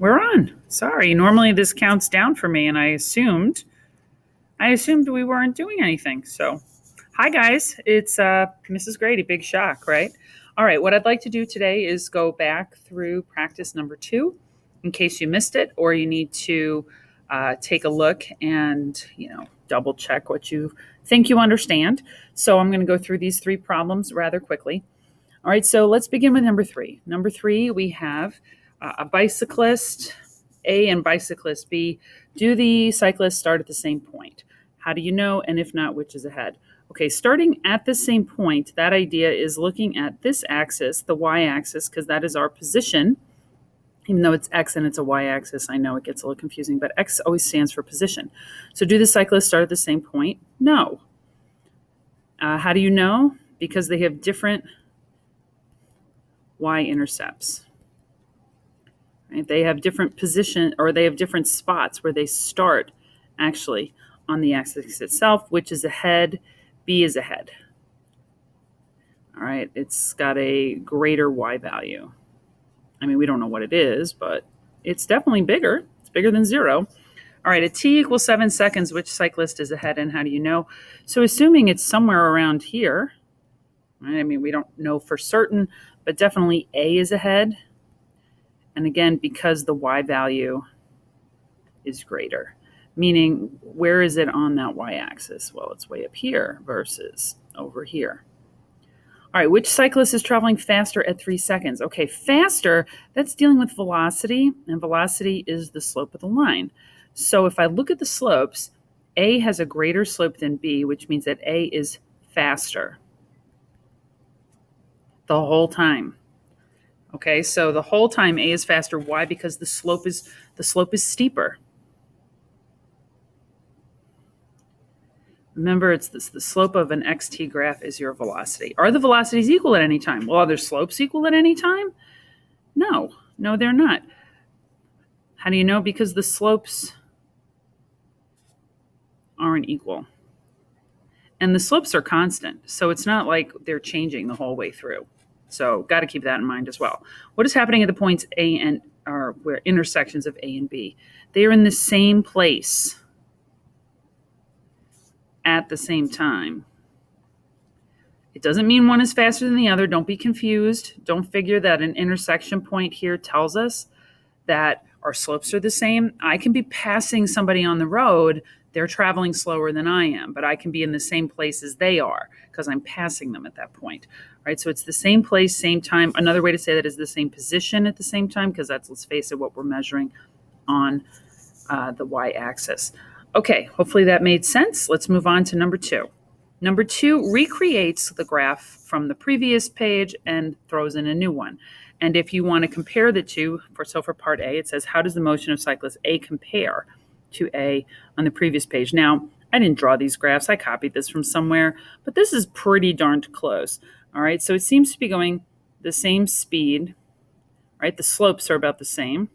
We're on. Sorry. Normally this counts down for me, and I assumed we weren't doing anything. So, hi guys. It's Mrs. Grady. Big shock, right? All right. What I'd like to do today is go back through practice number 2, in case you missed it, or you need to take a look and double check what you think you understand. So I'm going to go through these 3 problems rather quickly. All right, so let's begin with number 3. Number 3, we have a bicyclist A and bicyclist B. Do the cyclists start at the same point? How do you know? And if not, which is ahead? Okay, starting at the same point, that idea is looking at this axis, the y-axis, because that is our position. Even though it's X and it's a y-axis, I know it gets a little confusing, but X always stands for position. So do the cyclists start at the same point? No. How do you know? Because they have different y-intercepts. Right? They have different position, or they have different spots where they start actually on the axis itself, which is ahead, B is ahead. All right, it's got a greater y value. I mean, we don't know what it is, but it's definitely bigger. It's bigger than 0. All right, at t equals 7 seconds, which cyclist is ahead, and how do you know? So assuming it's somewhere around here, right? I mean, we don't know for certain, but definitely A is ahead. And again, because the y value is greater, meaning where is it on that y-axis? Well, it's way up here versus over here. All right, which cyclist is traveling faster at 3 seconds? Okay, faster, that's dealing with velocity, and velocity is the slope of the line. So if I look at the slopes, A has a greater slope than B, which means that A is faster the whole time. Okay, so the whole time A is faster. Why? Because the slope is steeper. Remember, it's the slope of an xt graph is your velocity. Are the velocities equal at any time? Well, are their slopes equal at any time? No, they're not. How do you know? Because the slopes aren't equal. And the slopes are constant, so it's not like they're changing the whole way through. So got to keep that in mind as well. What is happening at the points A and or where intersections of A and B? They are in the same place at the same time. It doesn't mean one is faster than the other. Don't be confused. Don't figure that an intersection point here tells us that our slopes are the same. I can be passing somebody on the road. They're traveling slower than I am, but I can be in the same place as they are because I'm passing them at that point. Right? So it's the same place, same time. Another way to say that is the same position at the same time, because that's, let's face it, what we're measuring on the y-axis. Okay, hopefully that made sense. Let's move on to number 2. Number 2 recreates the graph from the previous page and throws in a new one. And if you want to compare the two, for part A, it says, how does the motion of cyclist A compare to A on the previous page? Now, I didn't draw these graphs. I copied this from somewhere, but this is pretty darned close. All right, so it seems to be going the same speed, right? The slopes are about the same.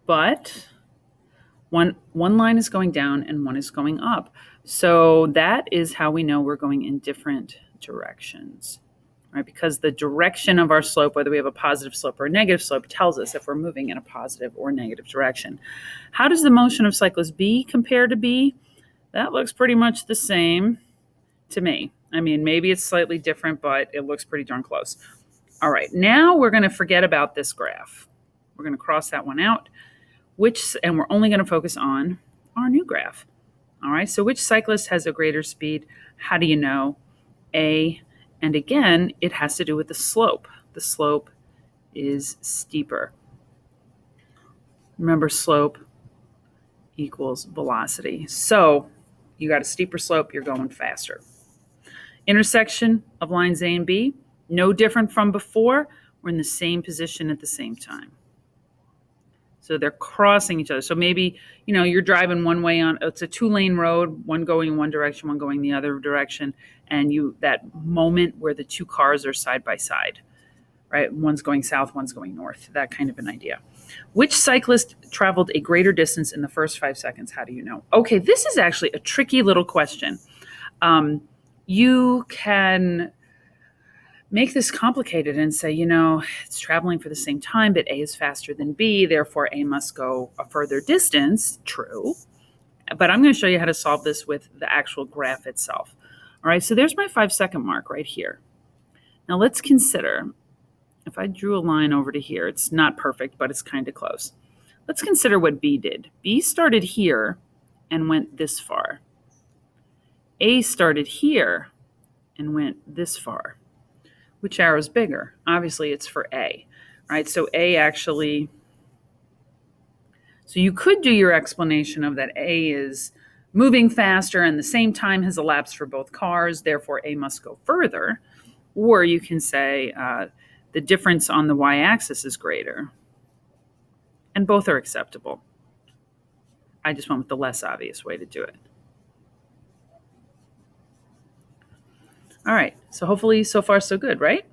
But one line is going down and one is going up. So that is how we know we're going in different directions, right? Because the direction of our slope, whether we have a positive slope or a negative slope, tells us if we're moving in a positive or negative direction. How does the motion of cyclist B compare to B? That looks pretty much the same to me. I mean, maybe it's slightly different, but it looks pretty darn close. All right, now we're going to forget about this graph. We're going to cross that one out, and we're only going to focus on our new graph. All right, so which cyclist has a greater speed? How do you know? A, and again, it has to do with the slope. The slope is steeper. Remember, slope equals velocity. So you got a steeper slope, you're going faster. Intersection of lines A and B, no different from before. We're in the same position at the same time. So they're crossing each other. So maybe, you're driving one way it's a 2-lane road, one going in one direction, one going the other direction. And that moment where the 2 cars are side by side, right? One's going south, one's going north, that kind of an idea. Which cyclist traveled a greater distance in the first 5 seconds? How do you know? Okay, this is actually a tricky little question. You can make this complicated and say, it's traveling for the same time, but A is faster than B, therefore A must go a further distance. True. But I'm going to show you how to solve this with the actual graph itself. All right, so there's my 5-second mark right here. Now let's consider, if I drew a line over to here, it's not perfect, but it's kind of close. Let's consider what B did. B started here and went this far. A started here and went this far. Which arrow is bigger? Obviously, it's for A, right? So A actually, so you could do your explanation of that A is moving faster and the same time has elapsed for both cars, therefore A must go further. Or you can say the difference on the y-axis is greater. And both are acceptable. I just went with the less obvious way to do it. All right, so hopefully so far so good, right?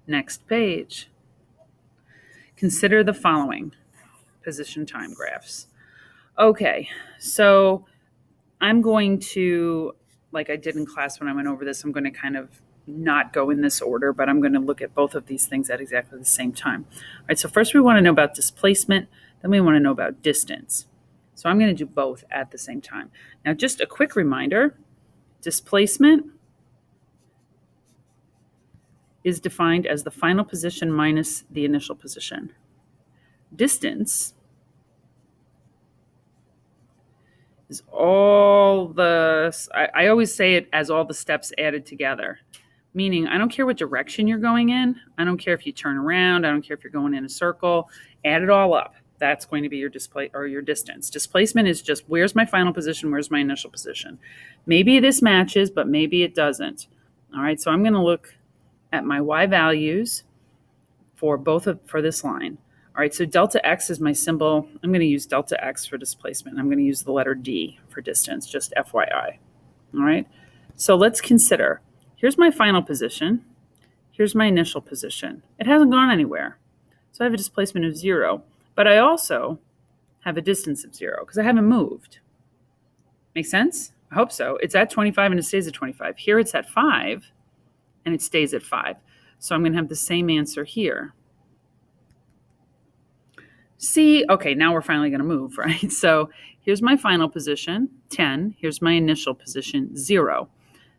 Next page. Consider the following position time graphs. Okay, so I'm going to, like I did in class when I went over this, I'm going to kind of not go in this order, but I'm going to look at both of these things at exactly the same time. All right, so first we want to know about displacement, then we want to know about distance. So I'm going to do both at the same time. Now, just a quick reminder, displacement is defined as the final position minus the initial position. Distance is all the, I always say it as all the steps added together. Meaning, I don't care what direction you're going in. I don't care if you turn around. I don't care if you're going in a circle. Add it all up. That's going to be your your distance. Displacement is just where's my final position, where's my initial position. Maybe this matches, but maybe it doesn't. All right, so I'm going to look at my y values for for this line. All right, so delta x is my symbol. I'm going to use delta x for displacement. I'm going to use the letter D for distance, just FYI. All right, so let's consider. Here's my final position. Here's my initial position. It hasn't gone anywhere. So I have a displacement of 0, but I also have a distance of 0 because I haven't moved. Make sense? I hope so. It's at 25 and it stays at 25. Here it's at 5 and it stays at 5. So I'm going to have the same answer here. See, okay, now we're finally going to move, right? So here's my final position, 10. Here's my initial position, 0.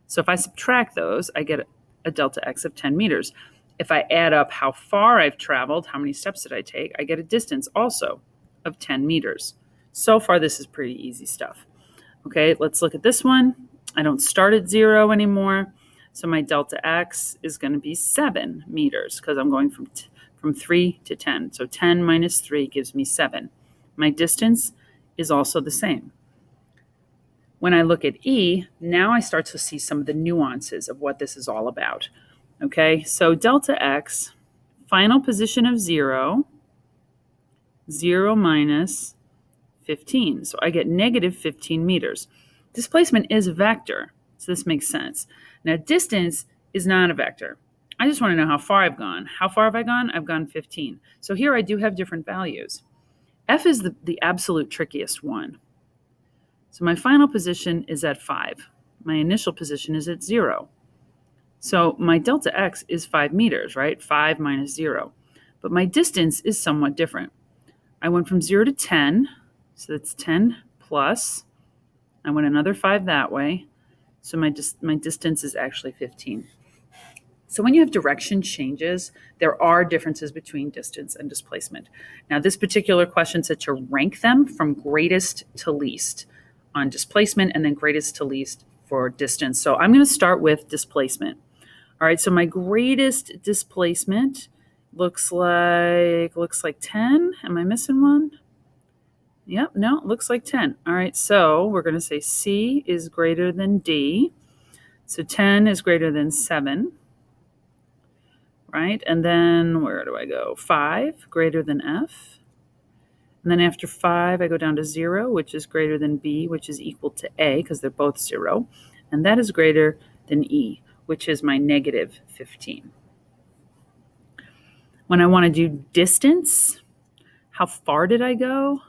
So if I subtract those, I get a delta x of 10 meters. If I add up how far I've traveled, how many steps did I take, I get a distance also of 10 meters. So far, this is pretty easy stuff. Okay, let's look at this one. I don't start at 0 anymore. So my delta x is going to be 7 meters because I'm going from 3 to 10. So 10 minus 3 gives me 7. My distance is also the same. When I look at E, now I start to see some of the nuances of what this is all about. Okay, so delta x, final position of 0, 0 minus 15. So I get negative 15 meters. Displacement is a vector, so this makes sense. Now, distance is not a vector. I just want to know how far I've gone. How far have I gone? I've gone 15. So here I do have different values. F is the absolute trickiest one. So my final position is at 5. My initial position is at 0. So my delta x is 5 meters, right? 5 minus 0. But my distance is somewhat different. I went from 0 to 10, so that's 10 plus. I went another 5 that way. So my distance is actually 15. So when you have direction changes, there are differences between distance and displacement. Now, this particular question said to rank them from greatest to least on displacement and then greatest to least for distance. So I'm going to start with displacement. All right, so my greatest displacement looks like 10. Am I missing one? Yep, no, it looks like 10. All right, so we're going to say C is greater than D. So 10 is greater than 7. Right? And then where do I go? 5 greater than F. And then after 5, I go down to 0, which is greater than B, which is equal to A, because they're both 0. And that is greater than E, which is my negative 15. When I want to do distance, how far did I go?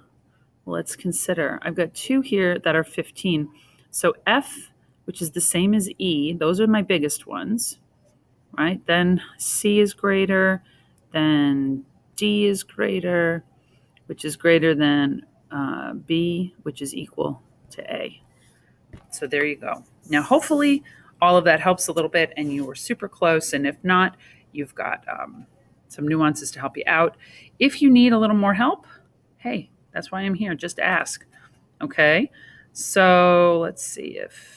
Well, let's consider. I've got 2 here that are 15. So F, which is the same as E, those are my biggest ones. right? Then C is greater, then D is greater, which is greater than B, which is equal to A. So there you go. Now, hopefully, all of that helps a little bit and you were super close. And if not, you've got some nuances to help you out. If you need a little more help, hey, that's why I'm here. Just ask. Okay. So let's see if